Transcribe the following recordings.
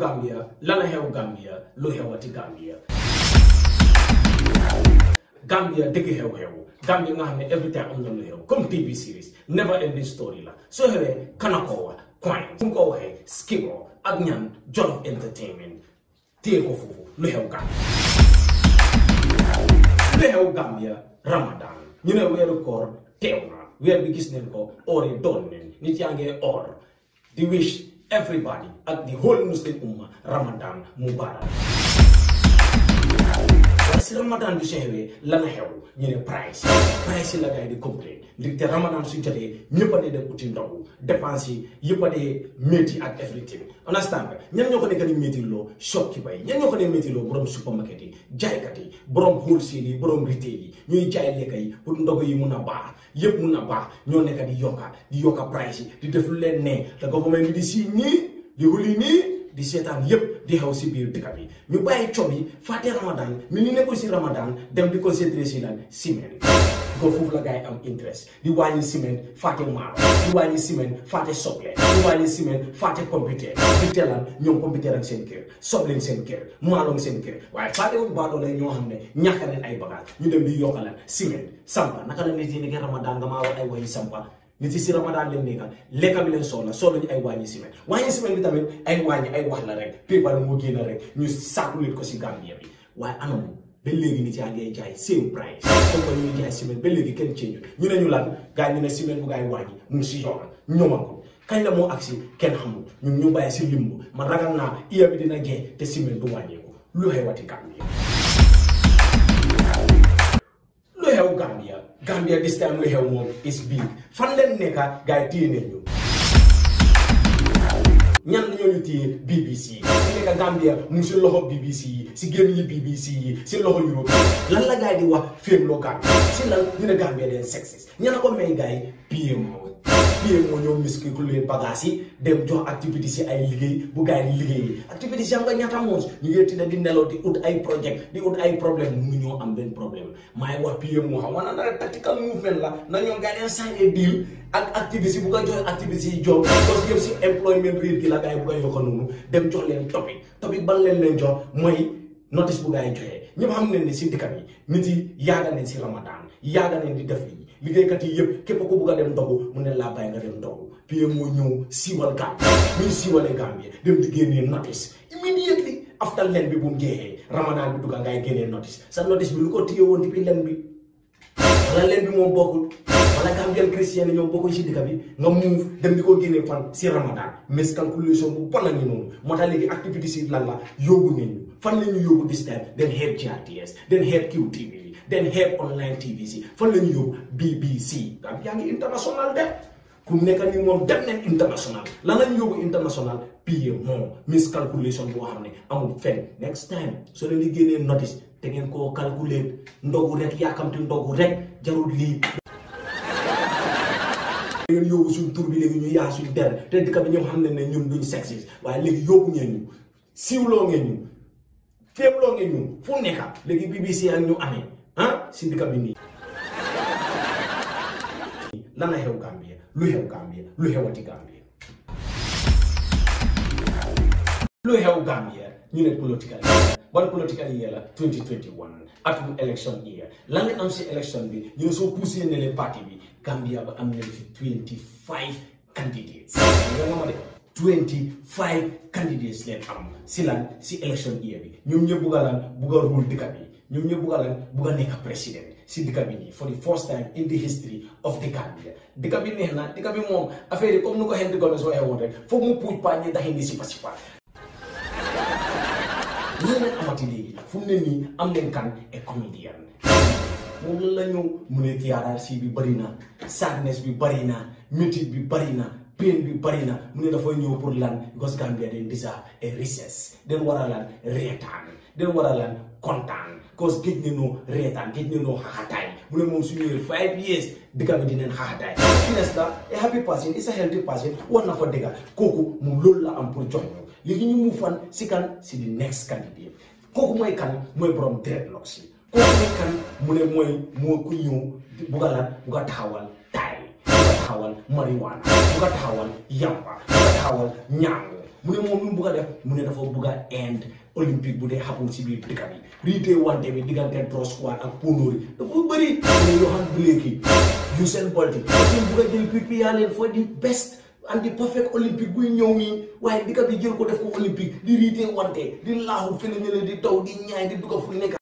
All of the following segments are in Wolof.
Gambia lana xew Gambia lu xewati Gambia Gambia dëgg xew Gambia nga xam ne every time am na lu xew comme TV series never ending story la soo xewee Kanakowa Coins su ko waxee Skibo ak ñan Jollof Entertainment téye ko foofu lu xew Gambia Ramadan ñu ne weeru koor teew na weer bi gis neen ko or yi doon neen nit yaa ngi or di wish everybody ak the whole Muslim umma Ramadan Mubarak waaye si Ramadan bi xewee lana xew ñu ne price yi la gars yi di complain ndaxte Ramadan su jotee ñëpp a dee dem uti ndogu dépense yi yëpp a dee métti ak everything understand nga ñan ñoo ko nekk di métti loo shopkeeper yi ñan ñoo ko dee métti loo borom supermarket yi jaaykat yi borom wholesale yi borom retail yi ñuy jaay lekka yi pour ndogu yi mun a baax yëpp mun a baax ñoo nekk di yokka price yi di def lu leen ne te government bi di si ñii di wuli nii di seetaan yëpp di xew si biir dëkk bi ñu bàyyi cob yi fàtte Ramadan mi ñu nekkul si Ramadan dem di concentré si lan ciment ko foofu la gars yi am interest di wàññi ciment fàtte maaro di wàññi ciment fàtte soble di wàññi ciment fàtte computer di teelal ñoom computer ak seen kër soble seen kër maaloom seen kër waaye fàtte wuñ baadoo la ñoo xam ne ñàkk nañ ay bagage ñu dem di yokkalan ciment sampa naka la nit yi nekkee Ramadan nga maa wax ay waxi sampa nit yi si Ramadan leen nekka lekka bi leen soxla ñu ay wàññi ciment bi tamit ay wàññi ay wax la rek pépa moo génn rek ñu sàkku leen ko si Gambia bi waaye anamu ba léegi nit yaa ngay jaay same price comme que ñuy jaay ciment ba léegi kenn change ñu ne ñu lan gars yi ñu ne ciment bu gars yi wàññi mu ngi si yoon ñooma ko kañ la moo agsi kenn xamul ñun ñu bàyyi si limbu man ragal naa iya bi dina gee te ciment du wàññeeku lu xewati Gambia this time lu xew moom is big fan leen nekka gars yi téye nañ ñu ñan ñoo ñu téye BBC yi nekka Gambia mu ngi si loxo BBC yi si gémmiñ yi BBC yi si loxo Europe lan la gars yi di wax féem loo Gambia si lan ñu ne Gambia den sexist ñana ko may gars yi PMO ñoo miscalculer bagage yi dem jox activité si ay liggéey bu gars yi di liggéey activité si am nga ñaata moos ñu ngi tida di nelaw di ut ay project di ut ay problème mu ñoo am benn problème maay wax PMO xam wana na tactical movement la na ñoo gars yi sign a deal ak activité bu nga jox activité yi job parce que yëpp si employment rate gi la gars yi bu nga yokk noonu dem jox leen topic ban leen jox mooy notice bu gars yi joxee ñëpp xam nañ ne si dëkk bi nit yi yaaga nañ si Ramadan yaaga nañ di def yi liggéeykat yi yëpp képp ku bugg a dem ndogu mu ne laa bàyyi nga dem ndogu PMO ñëw siiwal Gambie muy siiwalee Gambie dem di génnee notice immediately after len bi bu mu jeexee Ramadan bi dugga ngay génnee notice sa notice bi lu ko téye woon depuis len bi wala len bi moom bokkul wala Gambian Christian ñoom bokkul si dëkk bi nga move dem di ko génnee fan si Ramadan miscalculation bu bon la ñu noonu moo tax léegi activité si lan la yóbbu nañ ñu fan la ñu yóbbu this time den xeeb GRTS den xeeb QTV den xeeb online TV si fan la ñu yóbbu BBC yaa ngi international de fu mu nekk nii moom dem nañ international lan la ñu yóbbu international PMO miscalculation boo xam ne amul fenn next time soo leen di génnee notice te ngeen koo calculer ndogu rek yaakamti ndogu rek jarul lii ngeen yóbbu suñ tur bi léegi ñu yaa suñ der te dëkk bi ñoom xam ne ne ñun duñ sexiste waaye léegi yóbbu ngeen ñu siiwloo ngeen ñu féemloo ngeen ñu fu nekka léegi BBC ak ñu amee si dëkk bi nii lan la xew Gambia lu xew Gambia lu xewati Gambia lu xew Gambia ñu ne political year ban political year la 2021 atum election year lan la am si election bi ñu ne soo poussé ne leen parti bi Gambia ba am nañ fi 25 candidates nga ma de 25 candidates leen am si lan si election year bi ñoom ñëpp bugga lan bugga rule dëkk bi ñoom ñëpp bugga lan bugga nekk président si dëkk bi nii for the first time in the history of the Gambia dëkk bi neex na dëkk bi moom affaire yi comme nu ko Henry Gomez soo waxee woon rek foog mu puuj paa ñi daxi ni sipa lii nag amati léegi fu mu ne nii am leen kan et comédien moom lan la ñëw mu ne TRRC bi bëri na sadness bi bëri na métit bi bëri na pain bi bëri na mu ne dafay ñëw pour lan because Gambia den deserve a recess den war a lan reetaan den war a lan kontaan cause géej ne noo reetaan géej ne noo xaxataay mu ne moom su ñëwee 5 years dëkk bi dinañ xaxataay happiness la a happy person is a healthy person war na fa dëgga kooku moom loolu la am pour jox ñu léegi ñu mu fan si kan si the next candidate kooku mooy kan mooy borom dreadlocks yi kooku mooy kan mu ne mooy moo ku ñëw bugga lan bugga taxawal taay taxawal marijuana buga taxawal yamba buga taxawal ñaango mu ne moom lu mu buga def mu ne dafa buga end olympique bu dee happen si biir dëkk bi riitee wante bi diggante Draw Squad ak Ponori dafa bëri mu ne Yohan Blakey Usain Bolt dafa buga jël pipi yaa leen for the best and the perfect olympique buy ñëw nii waaye dëkk bi jël ko def ko olympique di riitee wante di laaxu fene ñële di taw di ñaay di dugga fu nekk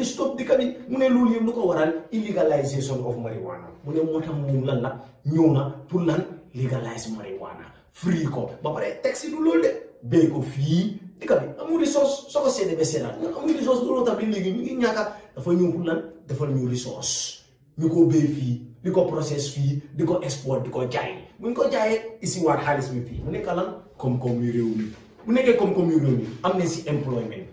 di stop dëkk bi mu ne loolu yëpp lu ko waral illegalisation of marijuana mu ne moo tax moom lan la ñëw na pour lan legalise marijuana free ko ba pare taxi du loolu de béy ko fii dëkk bi amul resource soo ko seetee ba seetaat amul resource loolu tax bi léegi ñu ngi ñàkka dafa ñëw pour lan defal ñu resource ñu ko béy fii di ko process fii di ko export di ko jaay buñ ko jaayee ici waat xaalis bi fii mu nekk lan koom-koom yu réew mi bu nekkee koom-koom yu réew mi am nañ si employment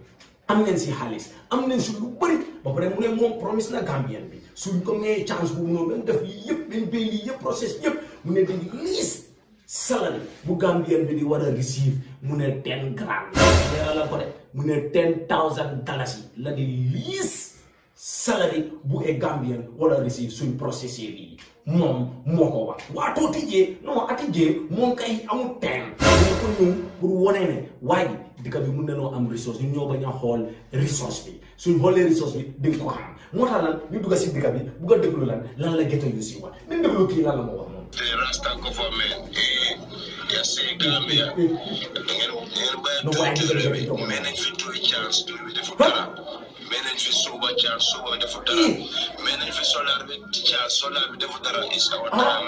am nañ si xaalis am nañ si lu bëri ba pare mu ne moom promise na Gambien bi suñ ko mayee chance bu noonu dañ def lii yëpp dañ béy lii yëpp process yëpp mu ne dañ least salary bu Gambien bi di war a receive mu ne 10 grand la ko de mu ne $10,000 la di least salary bu e Gambien wala receive suñ processé lii moom moo ko wax waatoo tijjee non atijjee moom kay amul temps ko ñëw pour wane ne waaye dëkk bi mun na noo am resource ñu ñoo bañ a xool resource bi suñ xoolee resource bi di nga ko xam moo tax lan ñu dugg si dëkk bi bugg a déglu lan la ghetto yu si wax nañ déglu kii lan la moo wax moom. The Rasta government yes Gambia ngeen bàyyi tuuti mais nañ fi tuuti chance tuuti bi defu dara mais nañ fi suuba chance suuba bi defu dara mais nañ fi solar bi chance solar bi defu dara is our time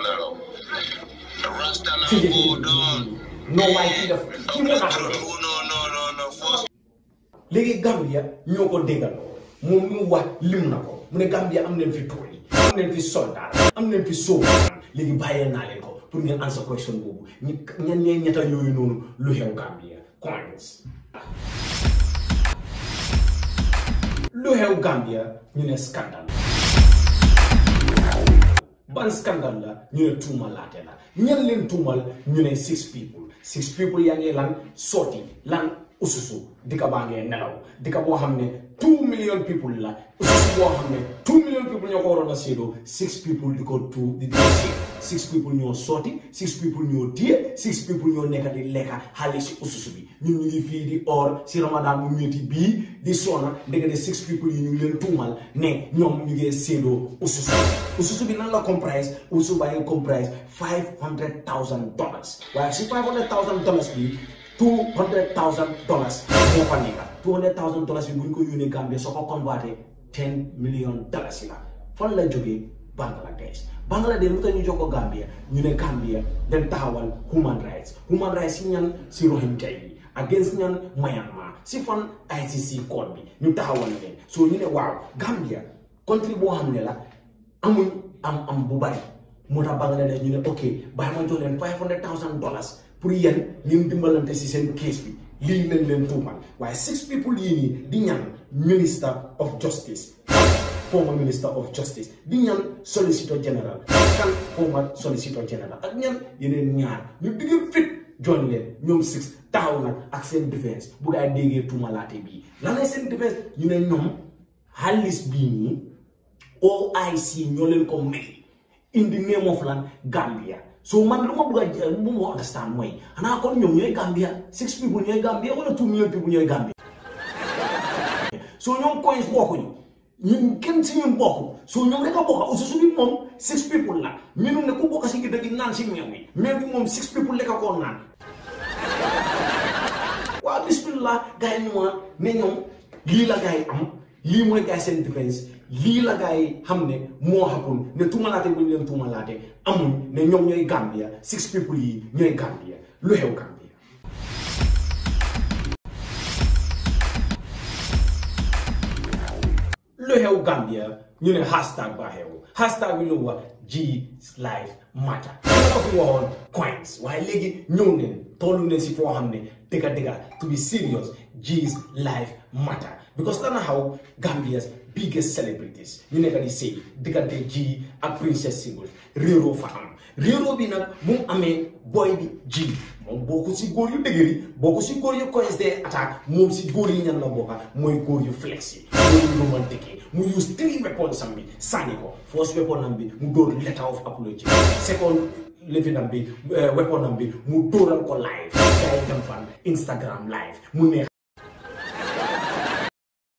now Rasta now go down no waaye kii def kii moo tax no léegi Gambia ñoo ko déggandoo moom mu wax lim na ko mu ne Gambia am nañ fi tuuti am nañ fi soldat am nañ fi sóoba léegi bàyyee naa leen ko pour ngeen answer question boobu ñan ñetta yooyu noonu lu xew Gambia coins lu xew Gambia ñu ne scandale ban scandale la ñu ne tuumalaate la ñan leen tuumal ñu ne 6 people yaa ngi lan sooti lan ususu dika baa ngee nelaw dika boo xam ne 2 million people la ususu boo xam ne 2 million people ñoo ko waroon a séedoo 6 people di ko di 6 people ñoo sooti 6 people ñoo téye 6 people ñoo nekk di lekka xaalis si ususu bi ñun ñu ngi fii di or si ramadan bu métti bii di sona ndekete 6 people yi ñu ngi leen tuumal ne ñoom ñu ngi séedoo ususu bi nan la comprise ususu baa ngi comprise $500,000 waaye si $500,000 bi $200,000 moo fa nekk $200,000 bi bu ñu ko yónnee Gambia soo ko converté $10 million la fan la jógee Bangladesh lu tax ñu jox ko Gambia ñu ne Gambia dañ taxawal human rights si ñan si Rohingya yi against ñan Myanmar si fan ICC code bi ñu taxawal leen so ñu ne waaw Gambia country boo xam ne la amuñ am bu bari moo tax Bangladesh ñu ne ok bàyyi ma jox leen $500,000 pour yéen ñu dimbalante si seen case bi lii lañ leen tuumal waaye 6 people yii nii di ñan Minister of Justice former Minister of Justice di ñan Solicitor General kan former Solicitor General ak ñan yeneen ñaar ñu digg fit join leen ñoom 6 taxaw nag ak seen défense bu gaa déggee tuumalaate bii lan lay seen défense ñu ne ñoom xaalis bii nii OIC ñoo leen ko may in the name of lan Gambia so man lu ma bëgg a bu ma understand mooy xanaa kon ñoom ñooy Gambia 6 people ñooy Gambia wala 2 million people ñooy Gambia so ñoom coins bokkuñu ñun kenn si ñun bokku so ñoom rek a bokk ususu bi moom 6 people la ñun ne ku bokk si gi dëgg naan si meew bi moom 6 people lekk koo naan waaw bismillah gars yi ñu ne ñoom lii la gars yi am lii mooy gars yi seen défense lii la gars yi xam ne moo xapul ne tuumalaate bu ñu leen tuumalaate amuñ ne ñoom ñooy Gambia 6 people yi ñooy Gambia lu xew Gambia lu xew Gambia ñu ne hashtag ba xew bi lu wax G's life matter la fi waxoon coins waaye léegi ñëw neen tollu ne si foo xam ne dëgga to be serious G's life matter because dana xaw Gambians biggest celebrities ñu nekk di sëy diggante G ak Princess Single réeroo fa am réeroo bi nag bu mu amee boy bi G moom bokku si góor yu dëgëri bokku si góor yu coïncide attaque moom si góor yi ñan la bokka mooy góor yu flex yi góor yu romantique yi mu use 3 weapons am bi sànni ko first weapon am bi mu dóor letter of apology second levinam bi weapon am bi mu dóoral ko live gars yi dem fan Instagram live mu neex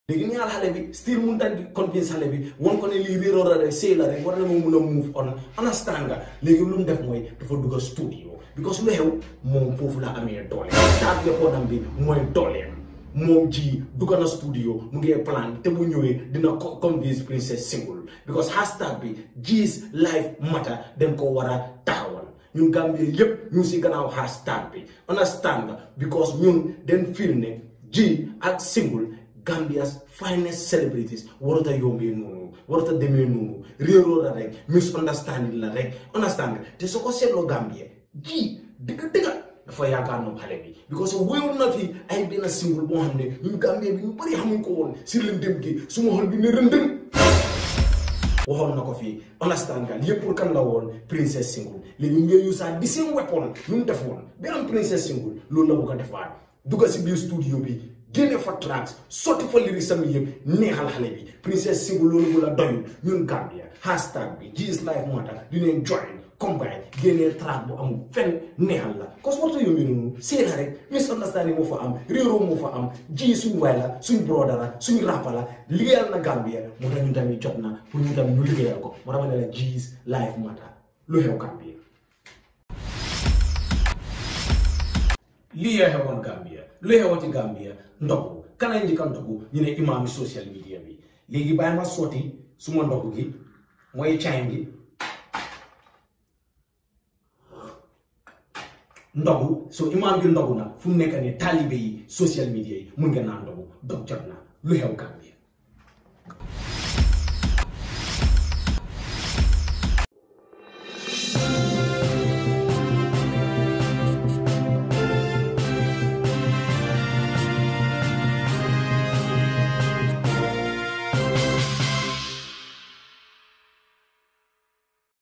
léegi ni xale bi still mun tan di convince xale bi won ko ne lii réeroo la rek sëy la rek war na ma mun a move on understand nga léegi lu mu def mooy dafa dugg studio because lu xew moom foofu la amee doole taat weaponam bi mooy dooleem moom G dugg na studio mu ngi plan te bu ñëwee dina convince Princess Single because hashtag bi G's life matter dañ ko war a taxawal ñun Gambie yépp ñu si gannaaw hashtag bi understand nga because ñun den feel ne G ak Single Gambia's finest celebrities warut a yombee noonu warut a demee noonu réeroo la rek misunderstanding la rek understand nga te soo ko seetloo Gambie G dëgg dafa yaakaar noonu xale bi because wéyoon na fi ay benn Single boo xam ne ñun Gambie bi ñu bëri xamuñ ko woon si lëndëm gi suma xol bi ne rëndëm waxoon na ko fii understand nga yëpp pour kan la woon Princess Single léegi ñu ngi use di seen weapon ñu mu def woon benn Princess Single loolu la bu ko defaat dugga si biir studio bi génne fa tracks sotti fa lyrics sami yëpp neexal xale bi Princess Single loolu bu la doyul ñun Gambia hashtag bi G's life matter dinañ join combine génnee track bu amul fenn neexal la cause warta yombi noonu seena rek misunderstanding moo fa am réeroo moo fa am G suñ waay la suñ broda la suñ rappa la liggéeyal na Gambia moo tax ñun tamit jot na pour ñu tamit ñu liggéeyal ko moo tax ma ne la G's life matter lu xew Gambia lii yaa xewoon Gambia lu xewati Gambia ndogu kana njëkka ndogu ñu ne imaam social media bi léegi bàyyi ma sotti suma ndogu gi mooy caay gi ndogu so imaam bi ndogu na fu mu nekk nii taalibe yi social media yi mun ngeen naa ndogu dog jot na lu xew Gambia